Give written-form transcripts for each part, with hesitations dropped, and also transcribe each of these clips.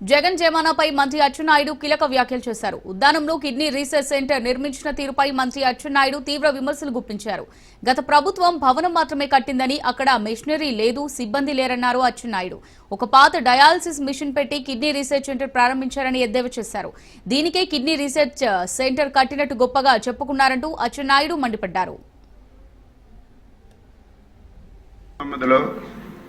జగన్ జమానాపై మంత్రి అచ్చెన్నాయుడు కీలక వ్యాఖ్యలు చేశారు. ఉద్దానంలో కిడ్నీ రీసెర్చ్ సెంటర్ నిర్మించిన తీరుపై మంత్రి అచ్చెన్నాయుడు తీవ్ర విమర్శలు గుప్పించారు. గత ప్రభుత్వం భవనం మాత్రమే కట్టిందని, అక్కడ మెషినరీ లేదు, సిబ్బంది లేరన్నారు అచ్చెన్నాయుడు. ఒక పాత డయాలసిస్ మిషన్ పెట్టి కిడ్నీ రీసెర్చ్ సెంటర్ ప్రారంభించారని ఎద్దేవా చేశారు. దీనికే కిడ్నీ రీసెర్చ్ సెంటర్ కట్టినట్టు గొప్పగా చెప్పుకున్నారంటూ అచ్చెన్నాయుడు మండిపడ్డారు.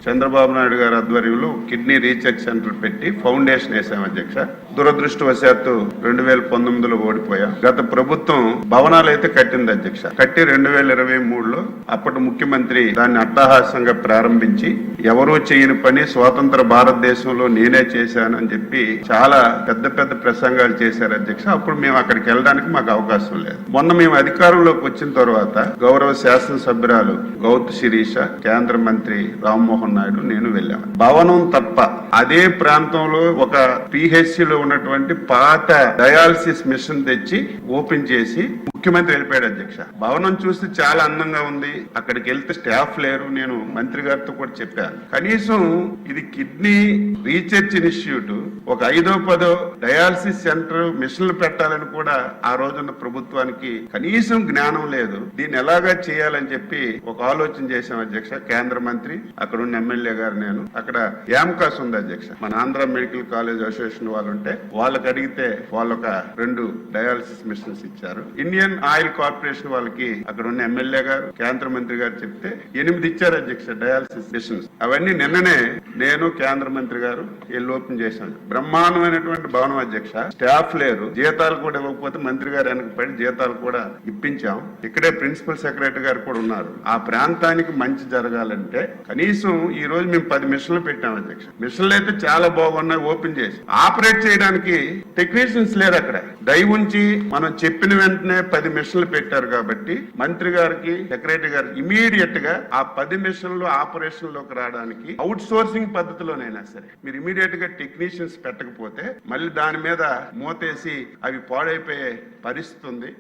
చంద్రబాబు నాయుడు గారి ఆధ్వర్యంలో కిడ్నీ రీసెర్చ్ సెంటర్ పెట్టి ఫౌండేషన్ వేసాం అధ్యక్ష. దురదృష్టవశాత్తు 2019లో ఓడిపోయాం. గత ప్రభుత్వం భవనాలు అయితే కట్టింది అధ్యక్ష. కట్టి 2023లో అప్పటి ముఖ్యమంత్రి దాన్ని అట్టహాసంగా ప్రారంభించి ఎవరూ చేయని పని స్వాతంత్ర భారతదేశంలో నేనే చేశానని చెప్పి చాలా పెద్ద పెద్ద ప్రసంగాలు చేశారు అధ్యక్ష. అప్పుడు మేము అక్కడికి వెళ్ళడానికి మాకు అవకాశం లేదు. మొన్న మేము అధికారంలోకి వచ్చిన తర్వాత గౌరవ శాసనసభ్యురాలు గౌతు శిరీష, కేంద్ర మంత్రి రామ్మోహన్ నాయుడు, నేను వెళ్ళాము. భవనం తప్ప అదే ప్రాంతంలో ఒక పిహెచ్సిలో ఉన్నటువంటి పాత డయాలసిస్ మిషన్ తెచ్చి ఓపెన్ చేసి ముఖ్యమంత్రి వెళ్ళిపోయాడు అధ్యక్ష. భవనం చూస్తే చాలా అందంగా ఉంది, అక్కడికి వెళ్తే స్టాఫ్ లేరు. నేను మంత్రి గారితో కూడా చెప్పాను, కనీసం ఇది కిడ్నీ రీసెర్చ్ ఇన్స్టిట్యూట్ ఒక 5-10 డయాలసిస్ సెంటర్ మిషన్లు పెట్టాలని కూడా ఆ రోజున్న ప్రభుత్వానికి కనీసం జ్ఞానం లేదు. దీన్ని ఎలాగా చేయాలని చెప్పి ఒక ఆలోచన చేశాం అధ్యక్ష. కేంద్ర మంత్రి, అక్కడ ఉన్న ఎమ్మెల్యే గారు, నేను అక్కడ యామ్కాస్ ఉంది అధ్యక్ష, మన ఆంధ్ర మెడికల్ కాలేజ్ అసోసియేషన్ వాళ్ళు ఉంటే వాళ్ళకి అడిగితే వాళ్ళు ఒక 2 డయాలసిస్ మిషన్స్ ఇచ్చారు. ఇండియన్ ఆయిల్ కార్పొరేషన్ వాళ్ళకి అక్కడ ఉన్న ఎమ్మెల్యే గారు, కేంద్ర మంత్రి గారు చెప్తే 8 ఇచ్చారు అధ్యక్ష డయాలసిస్ మిషన్స్. అవన్నీ నిన్ననే నేను కేంద్ర మంత్రి గారు వెళ్ళి ఓపెన్ చేశాను. బ్రహ్మాండమైనటువంటి భవనం అధ్యక్ష. స్టాఫ్ లేరు, జీతాలు కూడా ఇవ్వకపోతే మంత్రి గారు వెనకపడి జీతాలు కూడా ఇప్పించాం. ఇక్కడే ప్రిన్సిపల్ సెక్రటరీ గారు కూడా ఉన్నారు. ఆ ప్రాంతానికి మంచి జరగాలంటే కనీసం ఈ రోజు మేము 10 మిషన్లు పెట్టాం అధ్యక్ష. మిషన్లు అయితే చాలా బాగున్నాయి, ఓపెన్ చేసి ఆపరేట్ చేయడానికి టెక్నీషియన్స్ లేరు అక్కడ. దయ ఉంచి మనం చెప్పిన వెంటనే 10 మిషన్లు పెట్టారు కాబట్టి మంత్రి గారికి, సెక్రటరీ గారికి ఇమీడియట్ గా ఆ 10 మిషన్లు ఆపరేషన్ లోకి రావడానికి అవుట్ సోర్సింగ్ పద్ధతిలోనైనా సరే మీరు ఇమీడియట్ గా టెక్నీషియన్స్ పెట్టకపోతే మళ్ళీ దాని మీద మూతేసి అవి పాడైపోయే పరిస్థితి ఉంది.